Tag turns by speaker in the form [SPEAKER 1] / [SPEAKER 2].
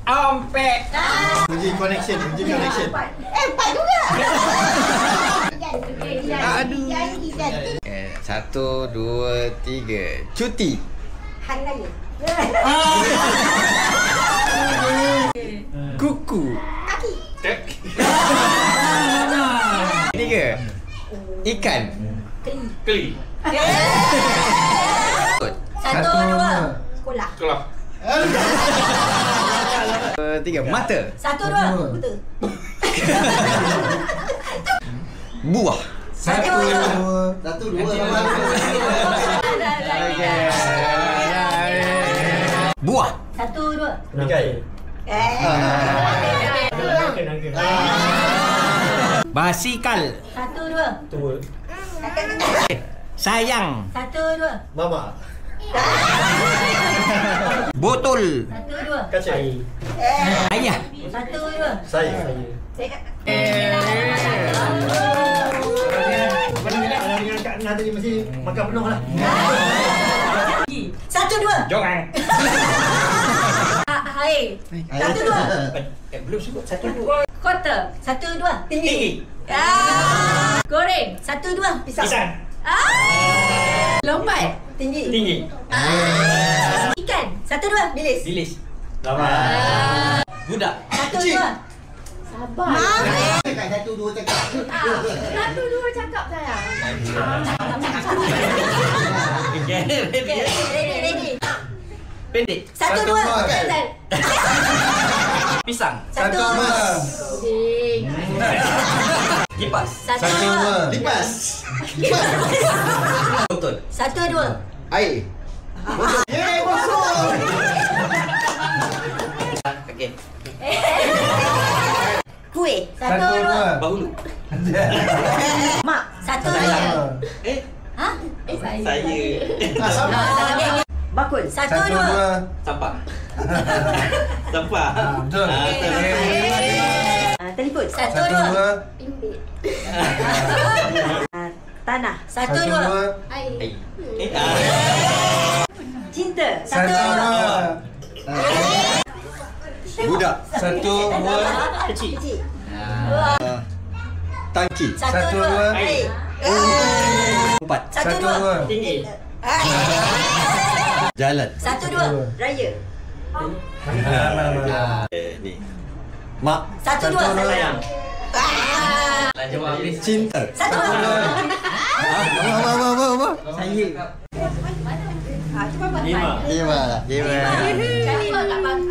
[SPEAKER 1] Ompek.
[SPEAKER 2] Uji connection.
[SPEAKER 3] Empat juga.
[SPEAKER 1] Aduh. Satu, dua, tiga. Cuti.
[SPEAKER 3] Hari raya.
[SPEAKER 1] Kuku.
[SPEAKER 3] Kaki.
[SPEAKER 1] Tiga. Ikan.
[SPEAKER 4] Keli.
[SPEAKER 3] Satu, dua. Sekolah.
[SPEAKER 1] Tiga. Mata.
[SPEAKER 3] Satu, dua. Buta.
[SPEAKER 1] Buah.
[SPEAKER 3] Satu, dua.
[SPEAKER 1] Buah.
[SPEAKER 3] Satu, dua.
[SPEAKER 2] Mikai.
[SPEAKER 1] Basikal.
[SPEAKER 3] Satu, dua.
[SPEAKER 2] Tua.
[SPEAKER 1] Sayang.
[SPEAKER 3] Satu, dua.
[SPEAKER 2] Mama.
[SPEAKER 1] Botol.
[SPEAKER 3] Satu, dua.
[SPEAKER 2] Kaca.
[SPEAKER 1] Ayah.
[SPEAKER 3] Satu, dua.
[SPEAKER 2] Saya. Dengan Kak Nah tadi mesti makan penuh lah.
[SPEAKER 3] Satu, dua.
[SPEAKER 4] Jorang.
[SPEAKER 3] Air. Satu, dua.
[SPEAKER 4] Belum sebut satu dua.
[SPEAKER 3] Quarter. Satu, dua.
[SPEAKER 4] Tinggi.
[SPEAKER 3] Goreng. Satu, dua.
[SPEAKER 4] Pisang.
[SPEAKER 3] Lompat. Tinggi. Ikan. Satu, dua. Bilis.
[SPEAKER 4] Bilis.
[SPEAKER 2] Lama.
[SPEAKER 4] Budak.
[SPEAKER 3] Satu, dua. Sabar.
[SPEAKER 2] Satu dua cakap.
[SPEAKER 3] Satu, dua cakap saya. Ready.
[SPEAKER 4] Pendek.
[SPEAKER 3] Satu, dua.
[SPEAKER 4] Pisang.
[SPEAKER 3] Satu, dua.
[SPEAKER 4] Kipas.
[SPEAKER 3] Satu, dua.
[SPEAKER 2] Lipas.
[SPEAKER 4] Botol.
[SPEAKER 3] Satu, dua.
[SPEAKER 2] Air. Bosok.
[SPEAKER 4] Okey.
[SPEAKER 3] Kuih. Satu, dua.
[SPEAKER 4] Bahulu.
[SPEAKER 3] Mak. Satu, dua. Ha?
[SPEAKER 4] Saya.
[SPEAKER 2] Sama.
[SPEAKER 3] Bakul. Satu, dua.
[SPEAKER 4] Sampah. Sampah.
[SPEAKER 2] Betul.
[SPEAKER 3] Telefon. Satu, dua. Bimbit. Tanah. Satu, dua. Air. Cinta. Satu, dua.
[SPEAKER 1] Budak.
[SPEAKER 2] Satu dua.
[SPEAKER 4] Kecil.
[SPEAKER 1] Tangki.
[SPEAKER 3] Satu, dua. Air.
[SPEAKER 1] Empat.
[SPEAKER 3] Satu, dua.
[SPEAKER 4] Tinggi.
[SPEAKER 1] Jalan.
[SPEAKER 3] Satu, dua. Raya.
[SPEAKER 1] Ni. Mak.
[SPEAKER 3] Satu, dua.
[SPEAKER 4] Sayang. Jawab habis.
[SPEAKER 1] Cinta.
[SPEAKER 3] Satu, dua.
[SPEAKER 1] Apa?
[SPEAKER 4] Saya.
[SPEAKER 3] Cuba buat.
[SPEAKER 4] Lima.
[SPEAKER 1] Lima.
[SPEAKER 3] Cari kat bang.